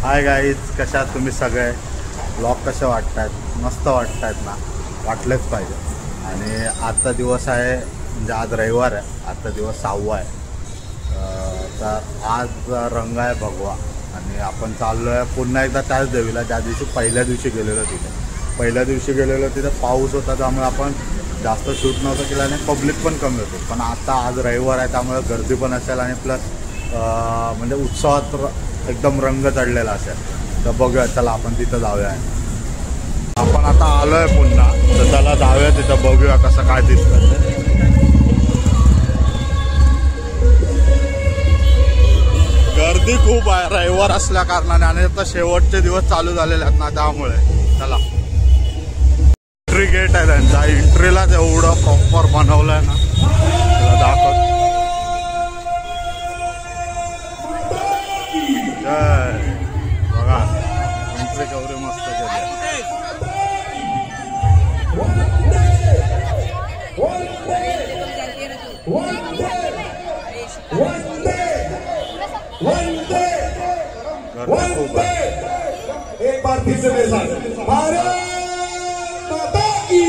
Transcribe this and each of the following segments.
Hi guys, कशा तुम्ही सगळे? ब्लॉग कसे वाटतायत? मस्त वाटतायत ना? वाटलेच पाहिजे. आणि आजचा दिवस आहे, म्हणजे आज रविवार आहे, आजचा दिवस 6वा आहे. तर आज रंग आहे भगवा आणि आपण चाललो आहे पुन्हा एकदा त्याच देवीला ज्या दिवशी पहिल्या दिवशी गेलेलो. पहिल्या दिवशी गेलेलो तिथे पाऊस होता, त्यामुळे आपण जास्त शूट नव्हतं केलं आणि पब्लिक पण कमी होती. पण आता आज रविवार आहे त्यामुळे गर्दी पण असेल आणि प्लस म्हणजे उत्सवात एकदम रंग चढलेला असेल. तर बघूया, चला आपण तिथं जाऊया. आपण आता आलो आहे पुन्हा, तर चला जाऊया तिथं, बघूया कसं काय दिसतं. गर्दी खूप आहे रविवार असल्या कारणाने आणि आता शेवटचे दिवस चालू झालेले आहेत ना, त्यामुळे. चला, एंट्री गेट आहे त्यांचा, एंट्रीलाच एवढं प्रॉपर बनवलं आहे ना, त्याला दाखव. बघा एंट्री केवढी मस्त केली. गर्दी खूप आहे. एक बार फिर से मेरे साथ, भारत माता की,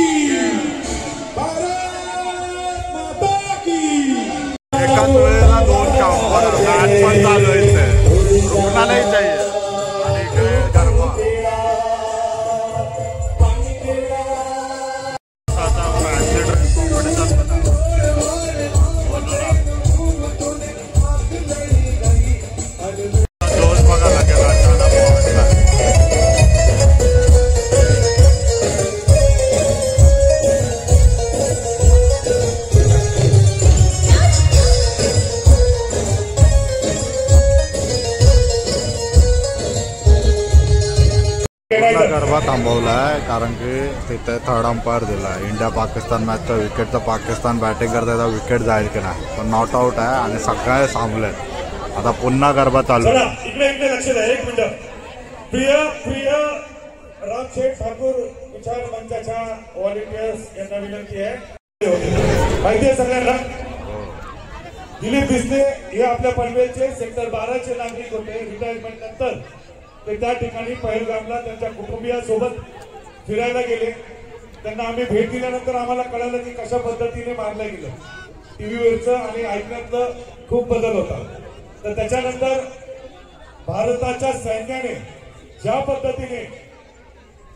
भारत माता की. एकाच वेळेला 2 काम नाच पण चालू आहे इथे, रुकना नाही चाहिए. आणि इकडे गरबा फॅन्सी ड्रेस कॉम्पिटिशन जोश बघायला गेला अचानक. गरबा थांबवला आहे कारण की तिथे थर्ड अंपायर दिला आहे. इंडिया पाकिस्तान मॅचचा विकेटचा पाकिस्तान बॅटिंग करता विकेट जाईल की नाही, पण नॉट आउट आहे आणि सगळे थांबलेत. आता पुन्हा गरबा चालू आहे. इकडे लक्ष द्या, एक मिनिट. प्रिय रामशेठ ठाकूर विचार मंचाच्या व्हॉलेंटियर्स यांना विनंती आहे, माहिती आहे सगळ्यांना, दिलीप बिस्ते हे आपल्या पनवेलचे सेक्टर 12चे नागरिक होते. रिटायरमेंट नंतर ते त्या ठिकाणी पहलगामला त्यांच्या कुटुंबियांसोबत फिरायला गेले. त्यांना आम्ही भेट दिल्यानंतर आम्हाला कळलं की कशा पद्धतीने मारलं गेलं. टीव्हीवरचं आणि ऐकण्यातलं खूप बदल होता. तर त्याच्यानंतर भारताच्या सैन्याने ज्या पद्धतीने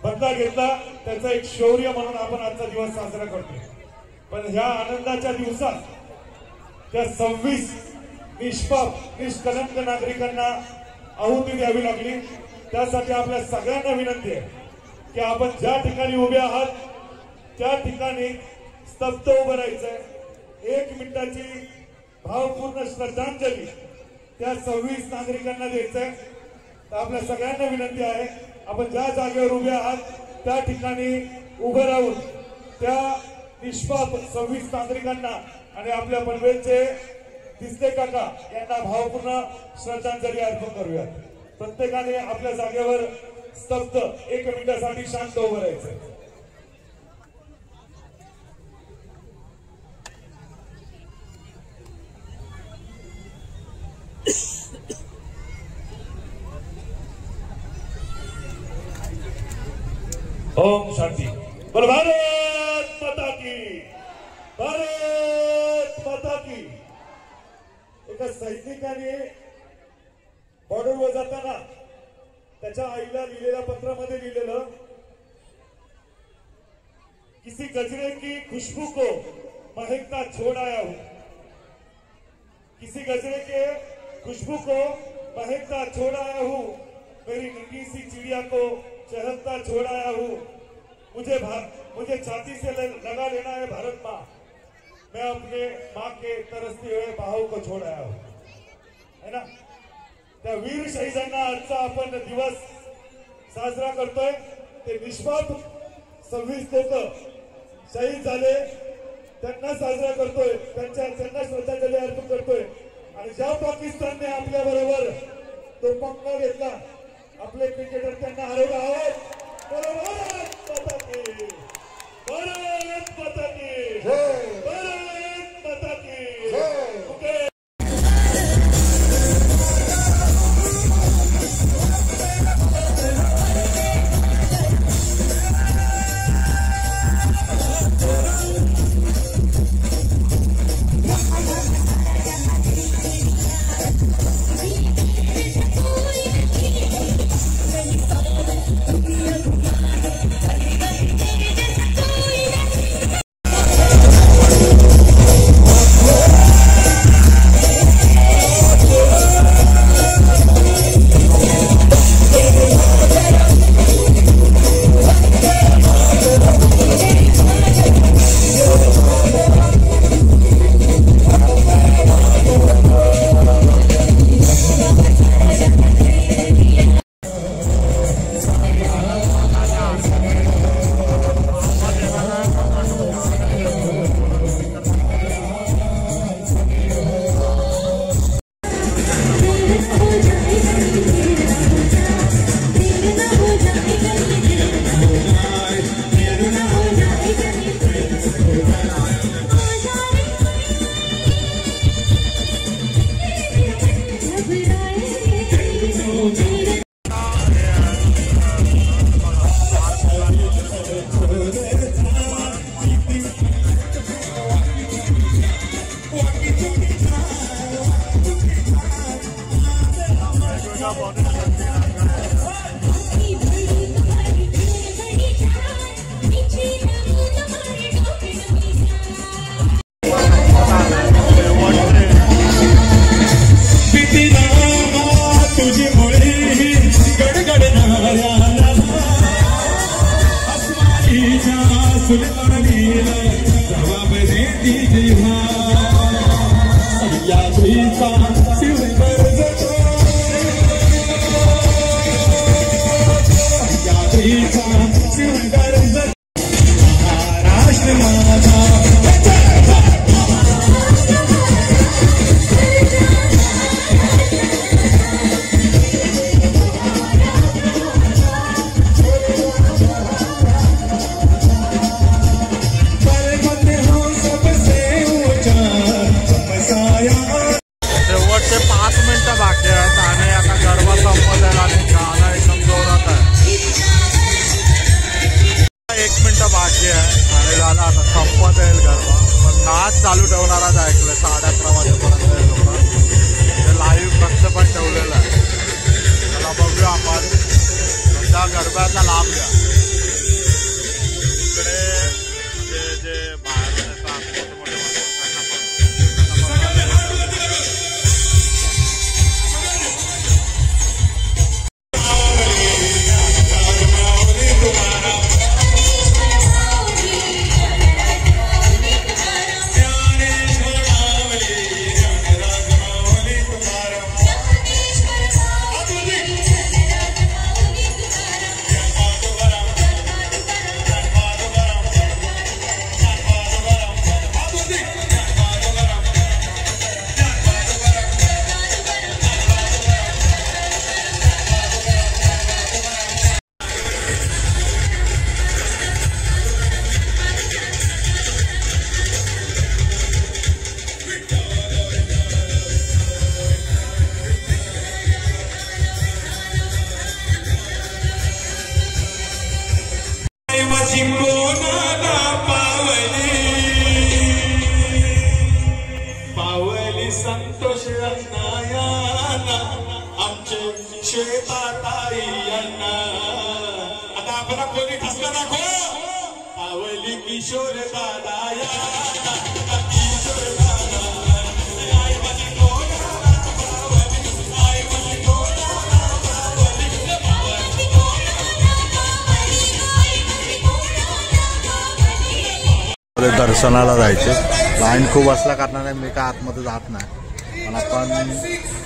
बदला घेतला त्याचा एक शौर्य म्हणून आपण आजचा दिवस साजरा करतो. पण ह्या आनंदाच्या दिवसात त्या 26 निष्पाप निष्कलंक नागरिकांना आहुती द्यावी लागली. त्यासाठी आपल्या सगळ्यांना विनंती आहे की आपण ज्या ठिकाणी उभे आहात त्या ठिकाणी स्तब्ध उभं राहायचंय. 1 मिनिटाची भावपूर्ण श्रद्धांजली त्या 26 नागरिकांना द्यायचंय. तर आपल्या सगळ्यांना विनंती आहे, आपण ज्या जागेवर उभे आहात त्या ठिकाणी उभं राहून त्या निष्पाप 26 नागरिकांना आणि आपल्या पनवेलचे दिसते काका यांना भावपूर्ण श्रद्धांजली अर्पण करूयात. प्रत्येकाने आपल्या जागेवर स्तब्ध 1 मिनिटासाठी शांत उभं राहायचं. ओम शांती. बोल भारत माता की, भारत माता की. एका सैनिकाने बॉर्डरवर जाताना त्याच्या आईला लिहिलेल्या पत्रामध्ये लिहिलेलं, किसी गजरे की खुशबू को महकता छोड़ आया हूं, किसी गजरे के खुशबू को महकता छोड़ आया हूं, मेरी नन्ही सी चिड़िया को चहकता छोड़ आया हूं, मुझे छाती से लगा लेना है भारत माँ, मैं अपने माँ के तरसते हुए बाहों को छोड़ आया हूं. है ना? त्या वीर शहीदांना आजचा आपण दिवस साजरा करतोय. ते निष्पाप 26 लोक शहीद झाले त्यांना साजरा करतोय, त्यांना श्रद्धांजली अर्पण करतोय. आणि ज्या पाकिस्तानने आपल्या बरोबर तो पंख घेतला, आपले क्रिकेटर त्यांना हरवलं आहोत. भारत माता की, भारत माता की, भारत माता की. चालू ठेवणाराच ऐकलं 11:30 वाजेपर्यंत लोक ते लाईव्ह प्रक्षेपण ठेवलेलं आहे. त्याला बघूया आपण त्या गरब्याचा लाभ घ्या. इकडे जे बाहेर येतात मोठे पावली संतोष रत्नायाना आमचे श्वेताताई यांना. आता आपण कोणी ठसका दाखव. पावली किशोर दादा किशोर दादा आई माझी कोणाला पावली आई माझी कोणाला पावली पावली कोणाला. दर्शनाला जायचे. लाईन खूप असल्या कारणाने मी काय आतमध्ये जात नाही, पण आपण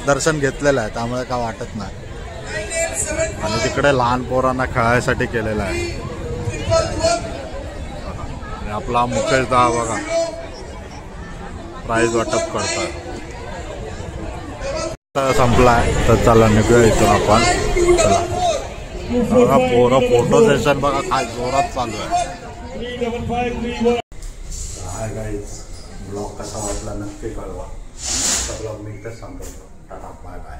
दर्शन घेतलेलं आहे त्यामुळे काय वाटत नाही. आणि तिकडे लहान पोरांना खेळायसाठी केलेलं आहे. आणि आपला मुकेश दा बघा प्राईज वाटप करतात. संपलाय तर चला निघूया इथून आपण. चला बघा पोरं फोटो सेशन बघा काय जोरात चालू आहे. हाय गाईज, ब्लॉग कसा वाटला नक्की कळवा. ब्लॉग मी इथेच संपवतो. Tata bye bye.